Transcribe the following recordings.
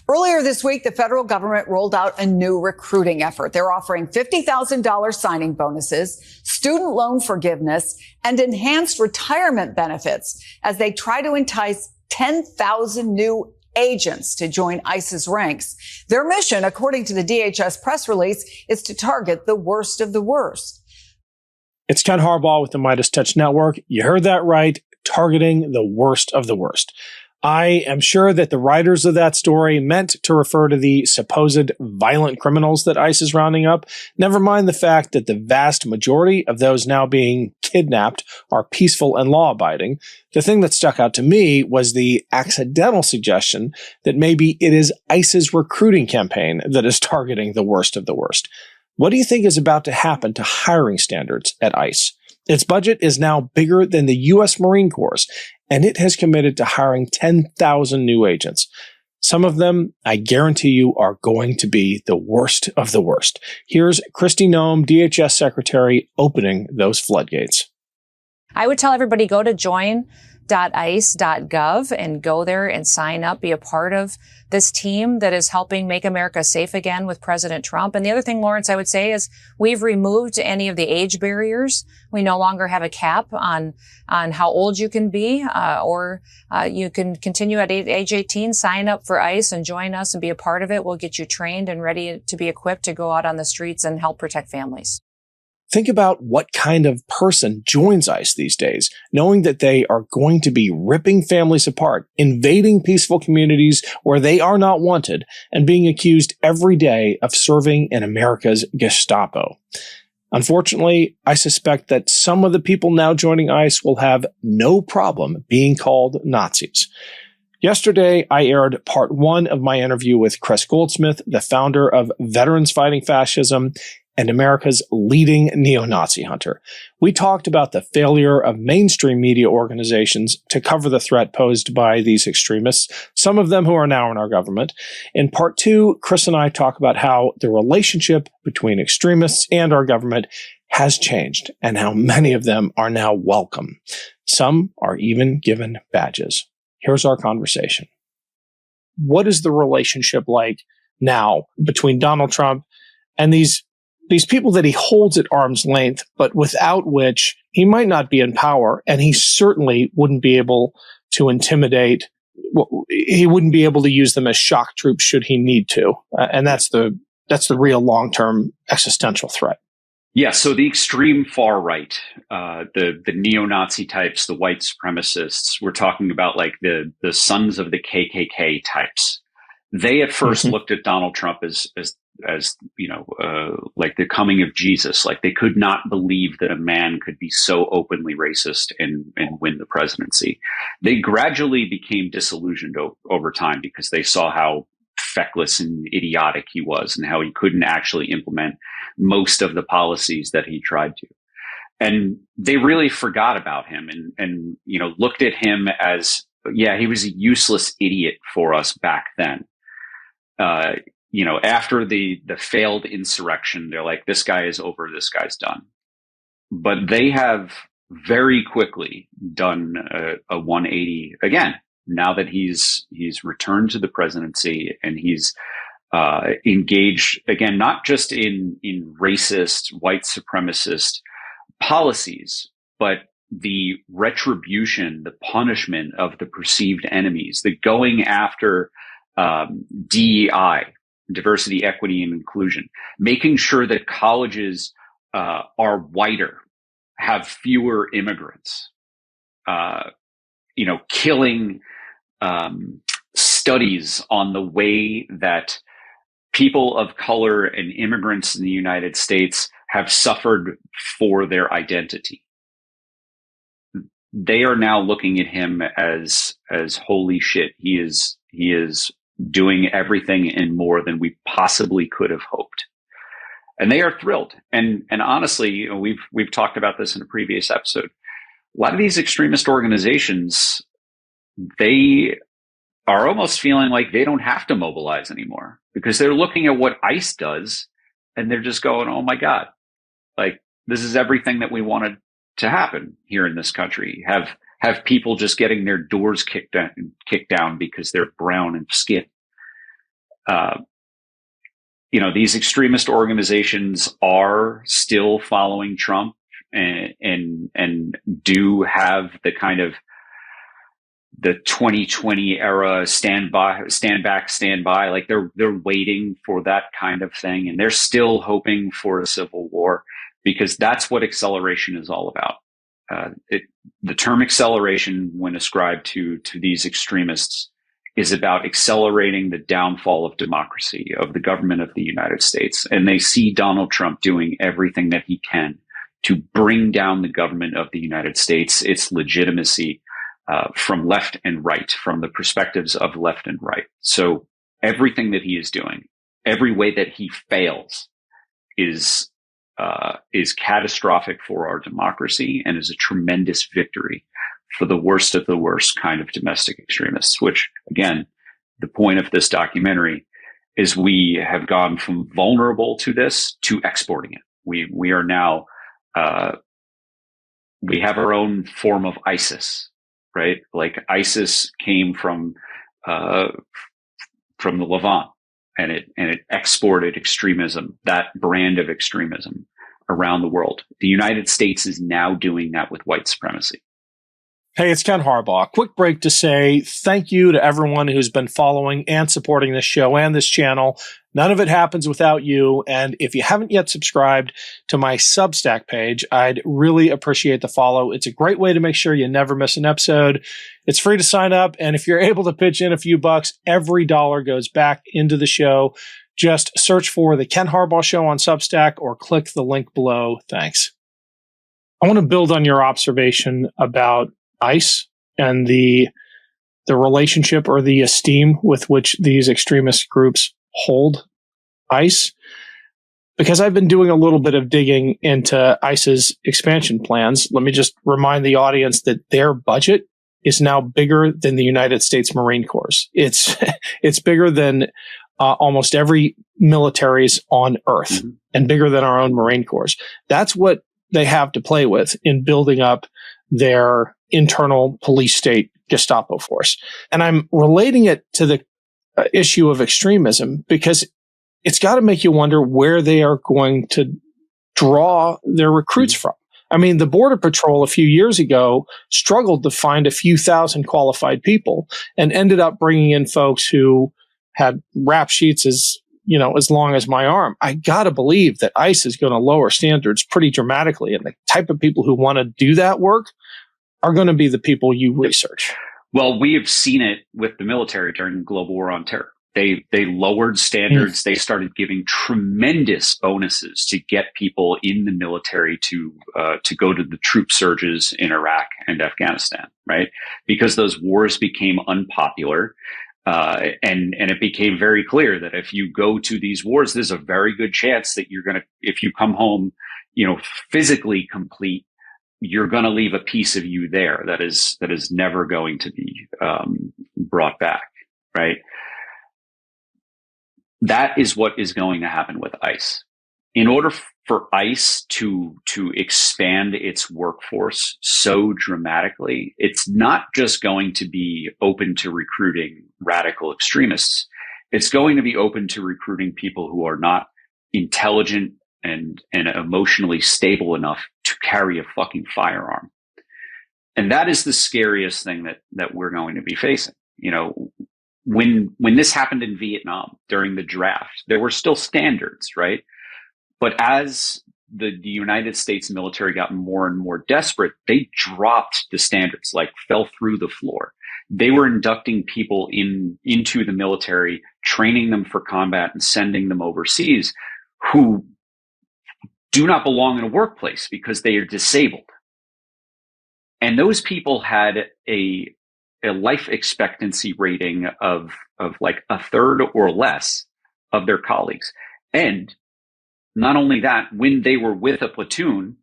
Earlier this week, the federal government rolled out a new recruiting effort. They're offering $50,000 signing bonuses, student loan forgiveness, and enhanced retirement benefits as they try to entice 10,000 new agents to join ICE's ranks. Their mission, according to the DHS press release, is to target the worst of the worst. It's Ken Harbaugh with the MeidasTouch Network. You heard that right, targeting the worst of the worst. I am sure that the writers of that story meant to refer to the supposed violent criminals that ICE is rounding up. Never mind the fact that the vast majority of those now being kidnapped are peaceful and law-abiding. The thing that stuck out to me was the accidental suggestion that maybe it is ICE's recruiting campaign that is targeting the worst of the worst. What do you think is about to happen to hiring standards at ICE? Its budget is now bigger than the U.S. Marine Corps, and it has committed to hiring 10,000 new agents. Some of them, I guarantee you, are going to be the worst of the worst. Here's Kristi Noem, DHS Secretary, opening those floodgates. I would tell everybody, go to join.ice.gov and go there and sign up, be a part of this team that is helping make America safe again with President Trump. And the other thing, Lawrence, I would say is we've removed any of the age barriers. We no longer have a cap on how old you can be, or you can continue at age 18, sign up for ICE and join us and be a part of it. We'll get you trained and ready to be equipped to go out on the streets and help protect families. Think about what kind of person joins ICE these days, knowing that they are going to be ripping families apart, invading peaceful communities where they are not wanted, and being accused every day of serving in America's Gestapo. Unfortunately, I suspect that some of the people now joining ICE will have no problem being called Nazis. Yesterday, I aired part 1 of my interview with Kris Goldsmith, the founder of Veterans Fighting Fascism and America's leading neo-Nazi hunter. We talked about the failure of mainstream media organizations to cover the threat posed by these extremists, some of them who are now in our government. In part 2, Kris and I talk about how the relationship between extremists and our government has changed and how many of them are now welcome. Some are even given badges. Here's our conversation. What is the relationship like now between Donald Trump and these people that he holds at arm's length, but without which he might not be in power, and he certainly wouldn't be able to intimidate. He wouldn't be able to use them as shock troops should he need to, and that's the real long-term existential threat. Yeah, so the extreme far right, the neo-Nazi types, the white supremacists, we're talking about like the sons of the KKK types. They at first looked at Donald Trump as you know, like the coming of Jesus. Like they could not believe that a man could be so openly racist and win the presidency. They gradually became disillusioned over time because they saw how feckless and idiotic he was and how he couldn't actually implement most of the policies that he tried to. And they really forgot about him and you know, looked at him as, yeah, he was a useless idiot for us back then. You know, after the failed insurrection, they're like, this guy is over, this guy's done. But they have very quickly done a 180 again, now that he's returned to the presidency and he's engaged again, not just in racist, white supremacist policies, but the retribution, the punishment of the perceived enemies, the going after DEI, diversity, equity, and inclusion, making sure that colleges are whiter, have fewer immigrants, you know, killing studies on the way that people of color and immigrants in the United States have suffered for their identity. They are now looking at him as holy shit. He is doing everything and more than we possibly could have hoped. And they are thrilled. And honestly, you know, we've talked about this in a previous episode. A lot of these extremist organizations, they are almost feeling like they don't have to mobilize anymore because they're looking at what ICE does and they're just going, oh my God, like this is everything that we wanted to happen here in this country. Have people just getting their doors kicked down because they're brown in skin. these extremist organizations are still following Trump and do have the kind of the 2020 era stand back, stand by. Like they're waiting for that kind of thing, and they're still hoping for a civil war, because that's what acceleration is all about. The term acceleration, when ascribed to these extremists, is about accelerating the downfall of democracy, of the government of the United States. And they see Donald Trump doing everything that he can to bring down the government of the United States, its legitimacy, from left and right, from the perspectives of left and right. So everything that he is doing, every way that he fails is catastrophic for our democracy and is a tremendous victory for the worst of the worst kind of domestic extremists, which, again, the point of this documentary is we have gone from vulnerable to this to exporting it. We are now, we have our own form of ISIS, right? Like ISIS came from the Levant, and it exported extremism, that brand of extremism, around the world. The United States is now doing that with white supremacy. Hey, it's Ken Harbaugh. Quick break to say thank you to everyone who's been following and supporting this show and this channel. None of it happens without you. And if you haven't yet subscribed to my Substack page, I'd really appreciate the follow. It's a great way to make sure you never miss an episode. It's free to sign up. And if you're able to pitch in a few bucks, every dollar goes back into the show. Just search for The Ken Harbaugh Show on Substack or click the link below. Thanks. I want to build on your observation about ICE and the relationship or the esteem with which these extremist groups hold ICE, because I've been doing a little bit of digging into ICE's expansion plans. Let me just remind the audience that their budget is now bigger than the United States Marine Corps. It's bigger than almost every militaries on Earth, and bigger than our own Marine Corps. That's what they have to play with in building up their internal police state Gestapo force. And I'm relating it to the issue of extremism because it's got to make you wonder where they are going to draw their recruits from. I mean, the Border Patrol a few years ago struggled to find a few thousand qualified people and ended up bringing in folks who had rap sheets as long as my arm. I got to believe that ICE is going to lower standards pretty dramatically. And the type of people who want to do that work are going to be the people you research. Well, we have seen it with the military during the global war on terror. They lowered standards. They started giving tremendous bonuses to get people in the military to go to the troop surges in Iraq and Afghanistan, right? Because those wars became unpopular. And it became very clear that if you go to these wars, there's a very good chance that you're going to, if you come home, physically complete, you're going to leave a piece of you there that is never going to be brought back, right? That is what is going to happen with ICE. In order for ICE to expand its workforce so dramatically, it's not just going to be open to recruiting radical extremists. It's going to be open to recruiting people who are not intelligent and emotionally stable enough to carry a fucking firearm. And that is the scariest thing that we're going to be facing. When this happened in Vietnam during the draft, there were still standards, right? But as the United States military got more and more desperate, they dropped the standards, like fell through the floor. They were inducting people into the military, training them for combat and sending them overseas who do not belong in a workplace because they are disabled. And those people had a life expectancy rating of like a third or less of their colleagues. And not only that, when they were with a platoon,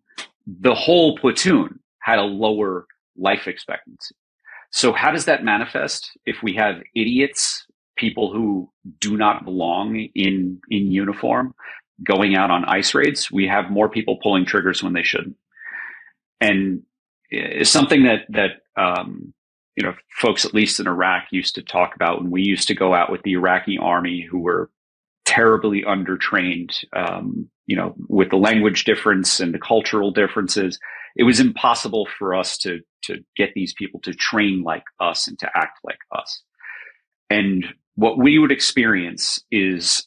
the whole platoon had a lower life expectancy. So how does that manifest if we have idiots, people who do not belong in uniform, going out on ICE raids? We have more people pulling triggers when they shouldn't. And it's something that folks, at least in Iraq, used to talk about when we used to go out with the Iraqi army, who were terribly undertrained, with the language difference and the cultural differences. It was impossible for us to get these people to train like us and to act like us. And what we would experience is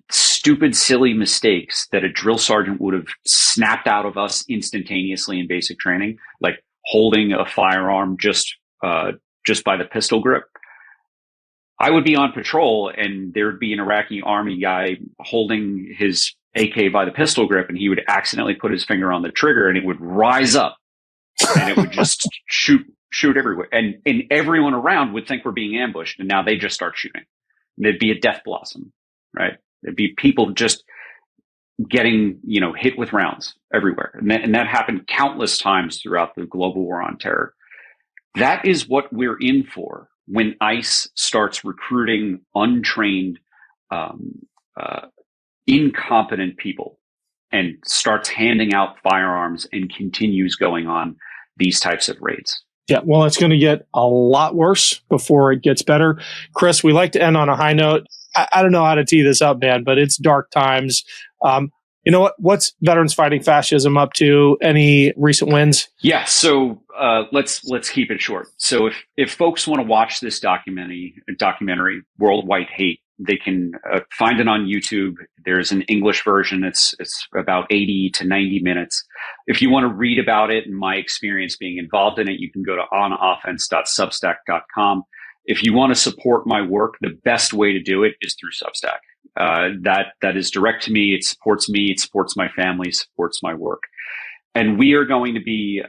stupid, silly mistakes that a drill sergeant would have snapped out of us instantaneously in basic training, like holding a firearm just by the pistol grip. I would be on patrol and there'd be an Iraqi army guy holding his AK by the pistol grip, and he would accidentally put his finger on the trigger and it would rise up and it would just shoot everywhere. And everyone around would think we're being ambushed, and now they just start shooting. There'd be a death blossom, right? There'd be people just getting, hit with rounds everywhere. And that happened countless times throughout the global war on terror. That is what we're in for when ICE starts recruiting untrained, incompetent people and starts handing out firearms and continues going on these types of raids. Yeah, well, it's going to get a lot worse before it gets better. Chris, we like to end on a high note. I don't know how to tee this up, man, but it's dark times. You know what? What's Veterans Fighting Fascism up to? Any recent wins? Yeah, so let's keep it short. So if folks want to watch this documentary, World White Hate, they can find it on YouTube. There's an English version. It's about 80 to 90 minutes. If you want to read about it and my experience being involved in it, you can go to onoffense.substack.com. If you want to support my work, the best way to do it is through Substack. That is direct to me. It supports my family, supports my work. And we are going to be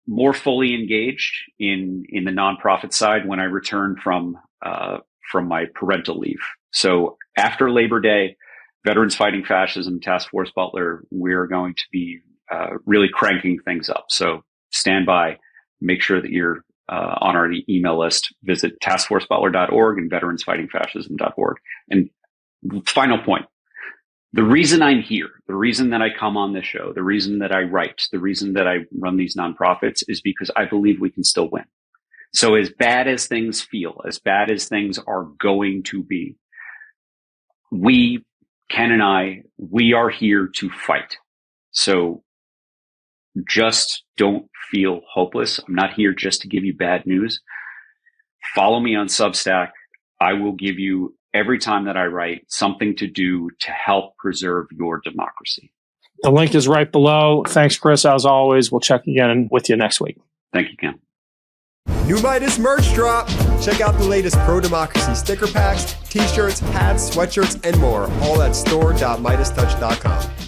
more fully engaged in the nonprofit side when I return from my parental leave. So after Labor Day, Veterans Fighting Fascism, Task Force Butler, we're going to be really cranking things up. So stand by, make sure that you're on our email list. Visit taskforcebutler.org and veteransfightingfascism.org. And final point, the reason I'm here, the reason that I come on this show, the reason that I write, the reason that I run these nonprofits is because I believe we can still win. So as bad as things feel, as bad as things are going to be, Ken and I, we are here to fight. So just don't feel hopeless. I'm not here just to give you bad news. Follow me on Substack. I will give you, every time that I write, something to do to help preserve your democracy. The link is right below. Thanks, Chris. As always, we'll check again with you next week. Thank you, Ken. New Meidas merch drop. Check out the latest pro-democracy sticker packs, t-shirts, hats, sweatshirts, and more. All at store.meidastouch.com.